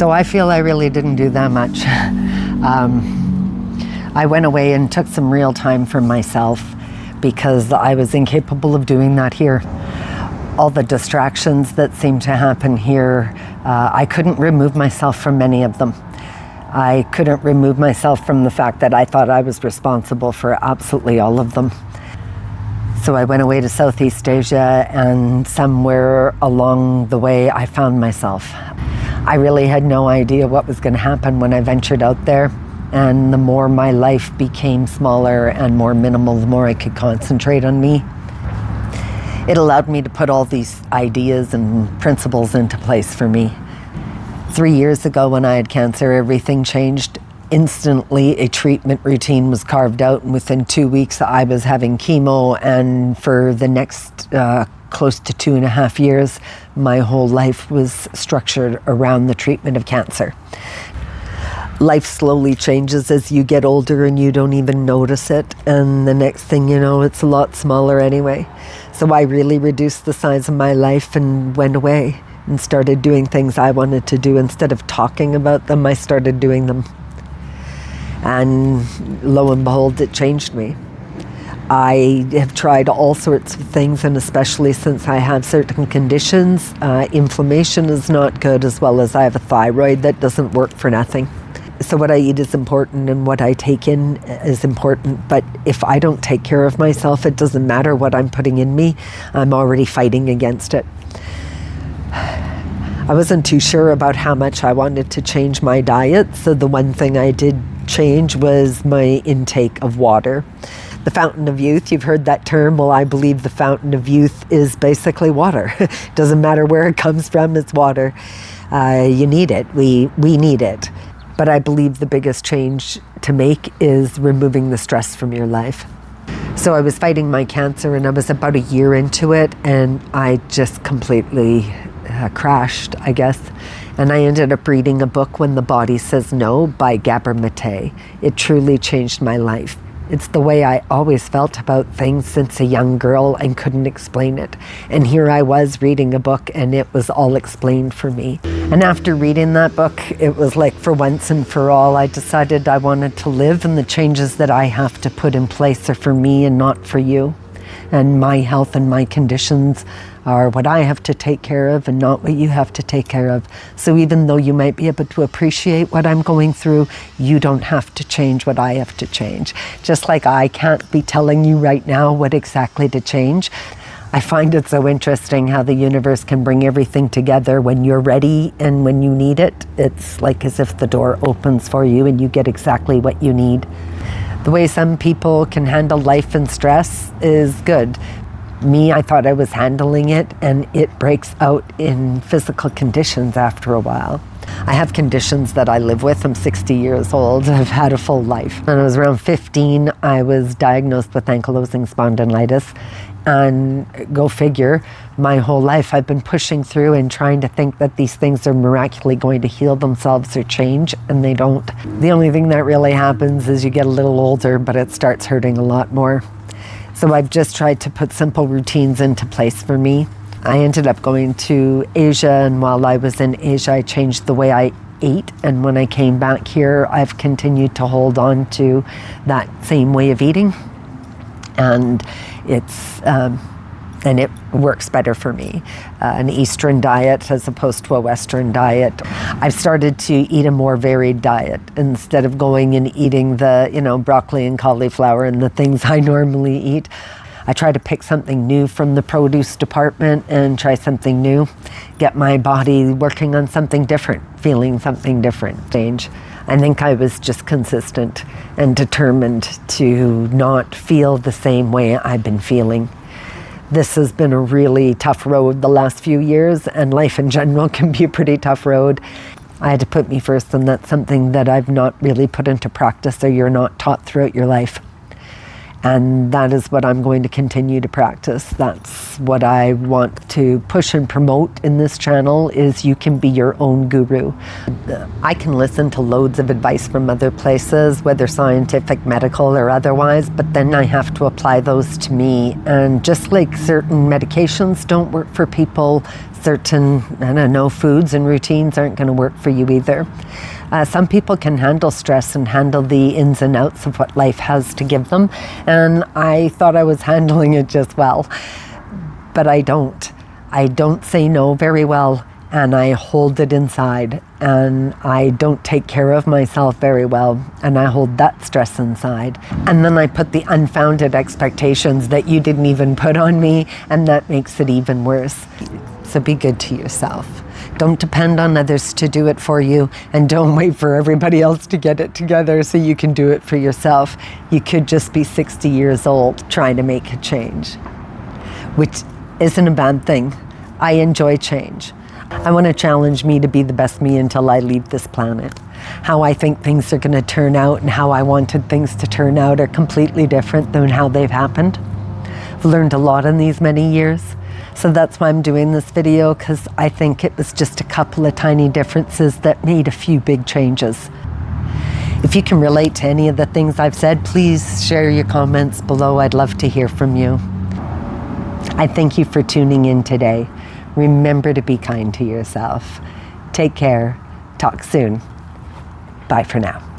So I feel I really didn't do that much. I went away and took some real time for myself because I was incapable of doing that here. All the distractions that seemed to happen here, I couldn't remove myself from many of them. I couldn't remove myself from the fact that I thought I was responsible for absolutely all of them. So I went away to Southeast Asia, and somewhere along the way I found myself. I really had no idea what was going to happen when I ventured out there. And the more my life became smaller and more minimal, the more I could concentrate on me. It allowed me to put all these ideas and principles into place for me. 3 years ago when I had cancer, everything changed. Instantly, a treatment routine was carved out, and within 2 weeks I was having chemo, and for the next close to 2.5 years, my whole life was structured around the treatment of cancer. Life slowly changes as you get older and you don't even notice it, and the next thing you know, it's a lot smaller anyway. So I really reduced the size of my life and went away and started doing things I wanted to do. Instead of talking about them, I started doing them. And lo and behold, it changed me. I have tried all sorts of things, and especially since I have certain conditions, inflammation is not good, as well as I have a thyroid that doesn't work for nothing. So what I eat is important and what I take in is important, but if I don't take care of myself, it doesn't matter what I'm putting in me, I'm already fighting against it. I wasn't too sure about how much I wanted to change my diet, so the one thing I did change was my intake of water. The fountain of youth, you've heard that term. Well, I believe the fountain of youth is basically water. Doesn't matter where it comes from, it's water. You need it, we need it. But I believe the biggest change to make is removing the stress from your life. So I was fighting my cancer, and I was about a year into it, and I just completely crashed, I guess. And I ended up reading a book, When the Body Says No, by Gabor Mate. It truly changed my life. It's the way I always felt about things since a young girl and couldn't explain it. And here I was reading a book, and it was all explained for me. And after reading that book, it was like for once and for all, I decided I wanted to live, and the changes that I have to put in place are for me and not for you. And my health and my conditions are what I have to take care of and not what you have to take care of. So even though you might be able to appreciate what I'm going through, you don't have to change what I have to change. Just like I can't be telling you right now what exactly to change. I find it so interesting how the universe can bring everything together when you're ready and when you need it. It's like as if the door opens for you and you get exactly what you need. The way some people can handle life and stress is good. Me, I thought I was handling it, and it breaks out in physical conditions after a while. I have conditions that I live with. I'm 60 years old. I've had a full life. When I was around 15, I was diagnosed with ankylosing spondylitis. And go figure, my whole life I've been pushing through and trying to think that these things are miraculously going to heal themselves or change, and they don't. The only thing that really happens is you get a little older, but it starts hurting a lot more. So I've just tried to put simple routines into place for me. I ended up going to Asia, and while I was in Asia, I changed the way I ate. And when I came back here, I've continued to hold on to that same way of eating. And it works better for me. An Eastern diet as opposed to a Western diet. I've started to eat a more varied diet instead of going and eating the, broccoli and cauliflower and the things I normally eat. I try to pick something new from the produce department and try something new. Get my body working on something different, feeling something different, change. I think I was just consistent and determined to not feel the same way I've been feeling. This has been a really tough road the last few years, and life in general can be a pretty tough road. I had to put me first, and that's something that I've not really put into practice, or you're not taught throughout your life. And that is what I'm going to continue to practice. That's what I want to push and promote in this channel, is you can be your own guru. I can listen to loads of advice from other places, whether scientific, medical, or otherwise, but then I have to apply those to me. And just like certain medications don't work for people, certain, I don't know, foods and routines aren't going to work for you either. Some people can handle stress and handle the ins and outs of what life has to give them. And I thought I was handling it just well, but I don't. I don't say no very well, and I hold it inside, and I don't take care of myself very well, and I hold that stress inside. And then I put the unfounded expectations that you didn't even put on me, and that makes it even worse. So be good to yourself. Don't depend on others to do it for you, and don't wait for everybody else to get it together so you can do it for yourself. You could just be 60 years old trying to make a change, which isn't a bad thing. I enjoy change. I want to challenge me to be the best me until I leave this planet. How I think things are going to turn out and how I wanted things to turn out are completely different than how they've happened. I've learned a lot in these many years. So that's why I'm doing this video, because I think it was just a couple of tiny differences that made a few big changes. If you can relate to any of the things I've said, please share your comments below. I'd love to hear from you. I thank you for tuning in today. Remember to be kind to yourself. Take care. Talk soon. Bye for now.